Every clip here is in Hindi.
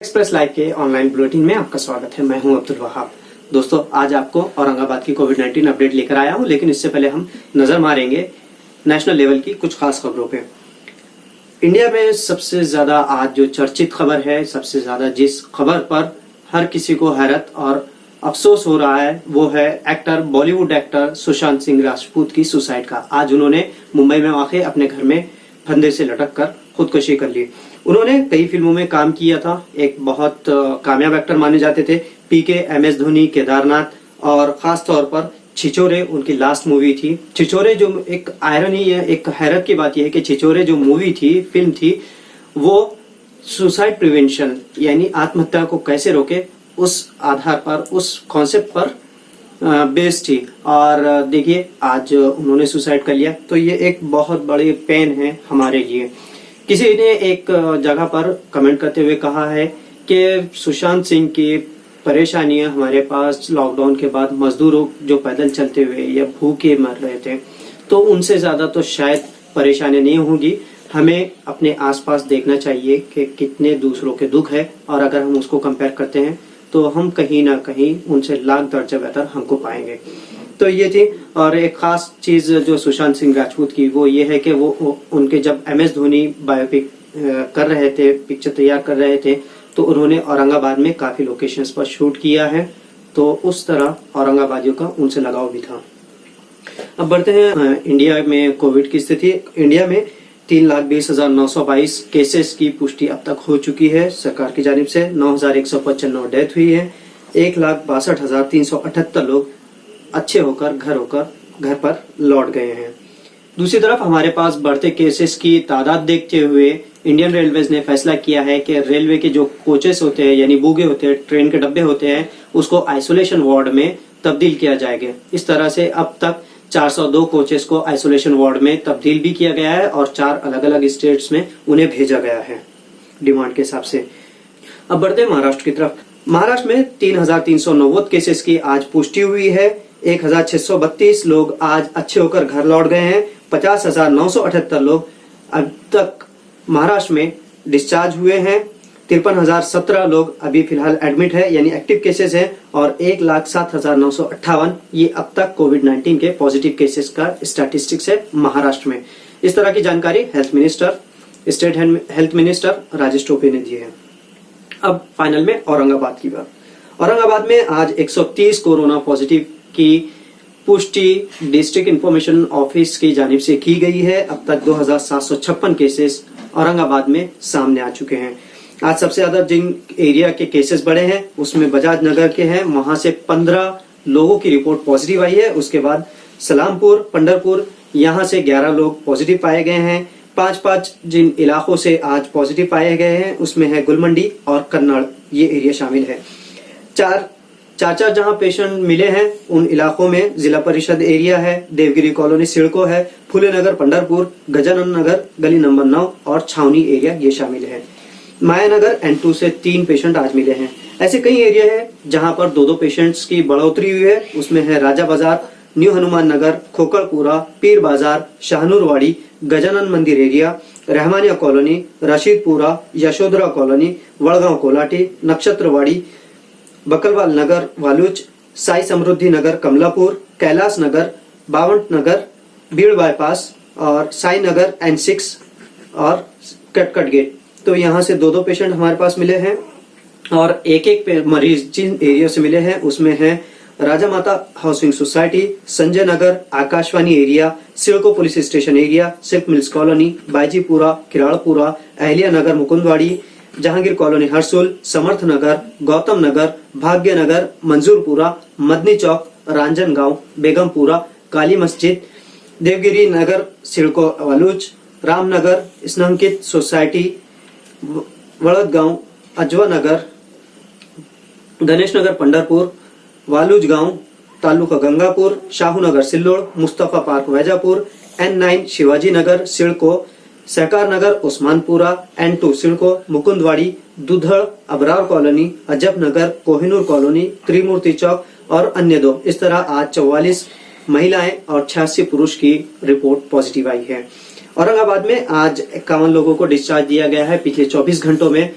एक्सप्रेस लाइव के ऑनलाइन बुलेटिन में आपका स्वागत है। मैं हूं अब्दुल वहाब। दोस्तों, आज आपको औरंगाबाद की कोविड-19 अपडेट लेकर आया हूं, लेकिन इससे पहले हम नजर मारेंगे नेशनल लेवल की कुछ खास खबरों पे। इंडिया में सबसे ज्यादा आज जो चर्चित खबर है, सबसे ज्यादा जिस खबर पर हर किसी को हैरत और अफसोस हो रहा है, वो है बॉलीवुड एक्टर सुशांत सिंह राजपूत की सुसाइड का। आज उन्होंने मुंबई में वाक़ अपने घर में फंदे से लटक कर खुदकुशी कर ली। उन्होंने कई फिल्मों में काम किया था, एक बहुत कामयाब एक्टर माने जाते थे। पीके, एमएस धोनी, केदारनाथ और खास तौर पर छिछोरे उनकी लास्ट मूवी थी। छिछोरे जो एक आयरनी है, एक हैरत की बात यह है कि छिछोरे जो मूवी थी, फिल्म थी, वो सुसाइड प्रिवेंशन यानी आत्महत्या को कैसे रोके उस आधार पर, उस कॉन्सेप्ट पर बेस्ड थी। और देखिए, आज उन्होंने सुसाइड कर लिया, तो ये एक बहुत बड़ी पेन है हमारे लिए। किसी ने एक जगह पर कमेंट करते हुए कहा है कि सुशांत सिंह की परेशानियां हमारे पास लॉकडाउन के बाद मजदूरों जो पैदल चलते हुए या भूखे मर रहे थे, तो उनसे ज्यादा तो शायद परेशानी नहीं होगी। हमें अपने आसपास देखना चाहिए कि कितने दूसरों के दुख है, और अगर हम उसको कंपेयर करते हैं तो हम कहीं ना कहीं उनसे लाख दर्जा बेहतर हमको पाएंगे। तो ये थी। और एक खास चीज जो सुशांत सिंह राजपूत की, वो ये है कि वो उनके जब एमएस धोनी बायोपिक कर रहे थे, पिक्चर तैयार कर रहे थे, तो उन्होंने औरंगाबाद में काफी लोकेशंस पर शूट किया है, तो उस तरह औरंगाबादियों का उनसे लगाव भी था। अब बढ़ते हैं इंडिया में कोविड की स्थिति। इंडिया में 3,20,922 केसेस की पुष्टि अब तक हो चुकी है सरकार की जानिब से। 9,195 डेथ हुई है। 1,62,378 लोग अच्छे होकर घर पर लौट गए हैं। दूसरी तरफ हमारे पास बढ़ते केसेस की तादाद देखते हुए इंडियन रेलवेज ने फैसला किया है कि रेलवे के जो कोचेस होते हैं, यानी बोगे होते हैं, ट्रेन के डब्बे होते हैं, उसको आइसोलेशन वार्ड में तब्दील किया जाएगा। इस तरह से अब तक 402 कोचेस को आइसोलेशन वार्ड में तब्दील भी किया गया है और 4 अलग अलग स्टेट्स में उन्हें भेजा गया है डिमांड के हिसाब से। अब बढ़ते हैं महाराष्ट्र की तरफ। महाराष्ट्र में 3,390 केसेस की आज पुष्टि हुई है। 1,632 लोग आज अच्छे होकर घर लौट गए हैं। 50,978 लोग अब तक महाराष्ट्र में डिस्चार्ज हुए हैं। 53,017 लोग अभी फिलहाल एडमिट है, यानी एक्टिव केसेस हैं, और 1,07,958 ये अब तक कोविड-19 के पॉजिटिव केसेस का स्टैटिस्टिक्स है महाराष्ट्र में। इस तरह की जानकारी state health minister Rajesh Tope ने दी है। अब फाइनल में औरंगाबाद की बात। औरंगाबाद में आज 130 कोरोना पॉजिटिव की पुष्टि डिस्ट्रिक्ट इंफॉर्मेशन ऑफिस की जानिब से की गई है। अब तक 2,756 केसेस औरंगाबाद में सामने आ चुके हैं। आज सबसे ज्यादा जिन एरिया के केसेस बढ़े हैं उसमें बजाज नगर के हैं, वहां से 15 लोगों की रिपोर्ट पॉजिटिव आई है। उसके बाद सलामपुर, पंढरपुर, यहाँ से 11 लोग पॉजिटिव पाए गए हैं। 5 जिन इलाकों से आज पॉजिटिव पाए गए हैं उसमें है गुलमंडी और कन्नड़, ये एरिया शामिल है। चार जहां पेशेंट मिले हैं उन इलाकों में जिला परिषद एरिया है, देवगिरी कॉलोनी सिड़को है, फूले नगर पंढरपुर, गजानन नगर गली नंबर 9 और छावनी एरिया ये शामिल है। माया नगर N2 से 3 पेशेंट आज मिले हैं। ऐसे कई एरिया है जहां पर 2-2 पेशेंट्स की बढ़ोतरी हुई है। उसमें है राजा बाजार, न्यू हनुमान नगर, खोकड़पुरा, पीर बाजार, शाहनूरवाड़ी, गजानन मंदिर area, Rahmania colony, Rashidpura, Yashodhara colony, Wadgaon Kolati, Nakshatrawadi, Bakalwal Nagar Waluj, Sai Samruddhi Nagar Kamalapur, Kailash Nagar, Bawant Nagar, Beed bypass और साई नगर N6 और कटकट गेट। तो यहाँ से 2-2 पेशेंट हमारे पास मिले हैं, और एक मरीज जिन एरिया से मिले हैं उसमें है Raja Mata housing society, Sanjay Nagar, Akashvani area, CIDCO police station area, silk mills colony, Baijipura, Kiradpura, Ahilya Nagar Mukundwadi, Jahangir colony Harsul, Samarth Nagar, Gautam Nagar, Bhagya Nagar, Manjurpura, Madani Chowk, Ranjangaon, Begumpura, Kali Masjid, Devgiri Nagar CIDCO Waluj, Ramnagar, स्नंकित सोसाइटी, वड़दगांव, अजवा नगर, गणेश नगर पंढरपुर, वालूज गांव, taluka Gangapur, Shahunagar Sillod, Mustafa park Vaijapur, N9 Shivaji Nagar CIDCO, Sahakar Nagar Usmanpura, N2 CIDCO, Mukundwadi, दुधड़, Abrar colony, अजब नगर, कोहिनूर कॉलोनी, त्रिमूर्ति चौक और अन्य 2। इस तरह आज 44 महिलाएं और 86 पुरुष की रिपोर्ट पॉजिटिव आई है। औरंगाबाद में आज 51 लोगों को डिस्चार्ज दिया गया है। पिछले 24 घंटों में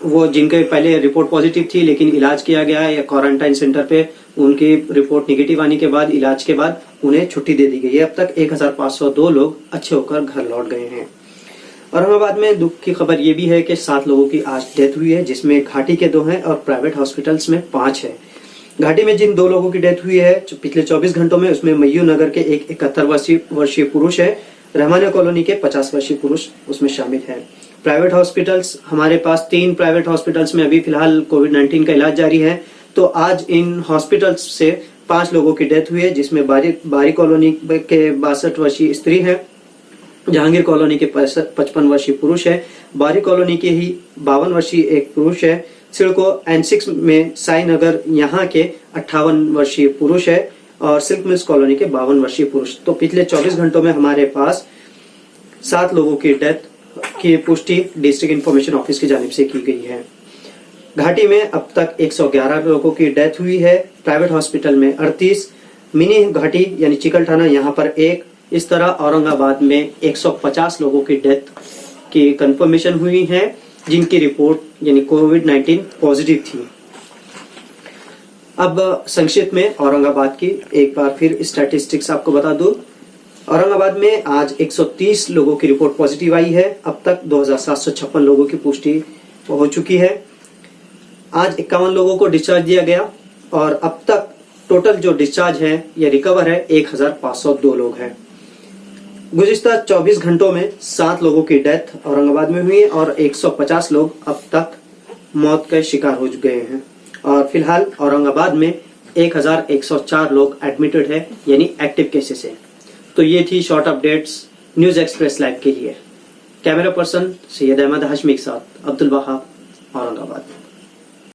वो जिनके पहले रिपोर्ट पॉजिटिव थी लेकिन इलाज किया गया है या क्वारंटाइन सेंटर पे, उनकी रिपोर्ट निगेटिव आने के बाद इलाज के बाद उन्हें छुट्टी दे दी गई है। अब तक 1502 लोग अच्छे होकर घर लौट गए हैं। औरंगाबाद में दुख की खबर ये भी है कि 7 लोगों की आज डेथ हुई है, जिसमें घाटी के 2 हैं और प्राइवेट हॉस्पिटल्स में 5 है। घाटी में जिन 2 लोगों की डेथ हुई है पिछले 24 घंटों में, उसमें मयू नगर के एक 71 वर्षीय पुरुष है, रहमानिया कॉलोनी के 50 वर्षीय पुरुष उसमें शामिल है। प्राइवेट हॉस्पिटल्स हमारे पास 3 प्राइवेट हॉस्पिटल्स में अभी फिलहाल कोविड-19 का इलाज जारी है। तो आज इन हॉस्पिटल्स से 5 लोगों की डेथ हुई है, जिसमें बारी कॉलोनी के 62 वर्षीय स्त्री है, जहांगीर कॉलोनी के 55 वर्षीय पुरुष है, बारी कॉलोनी के ही 52 वर्षीय एक पुरुष है, सिडको N6 में साई नगर यहाँ के 58 वर्षीय पुरुष है और सिल्क मिल्स कॉलोनी के 52 वर्षीय पुरुष। तो पिछले 24 घंटों में हमारे पास 7 लोगों की डेथ की पुष्टि डिस्ट्रिक्ट इंफॉर्मेशन ऑफिस की जानिब से की गई है। घाटी में अब तक 111 लोगों की डेथ हुई है, प्राइवेट हॉस्पिटल में 38, मिनी घाटी यानी चिकलठाना यहाँ पर 1, इस तरह औरंगाबाद में 150 लोगों की डेथ की कंफर्मेशन हुई है, जिनकी रिपोर्ट यानी कोविड-19 पॉजिटिव थी। अब संक्षिप्त में औरंगाबाद की एक बार फिर स्टैटिस्टिक्स आपको बता दूं। औरंगाबाद में आज 130 लोगों की रिपोर्ट पॉजिटिव आई है। अब तक 2756 लोगों की पुष्टि हो चुकी है। आज 51 लोगों को डिस्चार्ज दिया गया और अब तक टोटल जो डिस्चार्ज है या रिकवर है 1502 लोग हैं। गुज़िश्ता 24 घंटों में 7 लोगों की डेथ औरंगाबाद में हुई है और 150 लोग अब तक मौत के शिकार हो गए हैं और फिलहाल औरंगाबाद में 1104 लोग एडमिटेड है यानी एक्टिव केसेस है। तो ये थी short updates news express live के लिए। कैमरा पर्सन सैयद अहमद हाशमी के साथ अब्दुल वहाब, औरंगाबाद।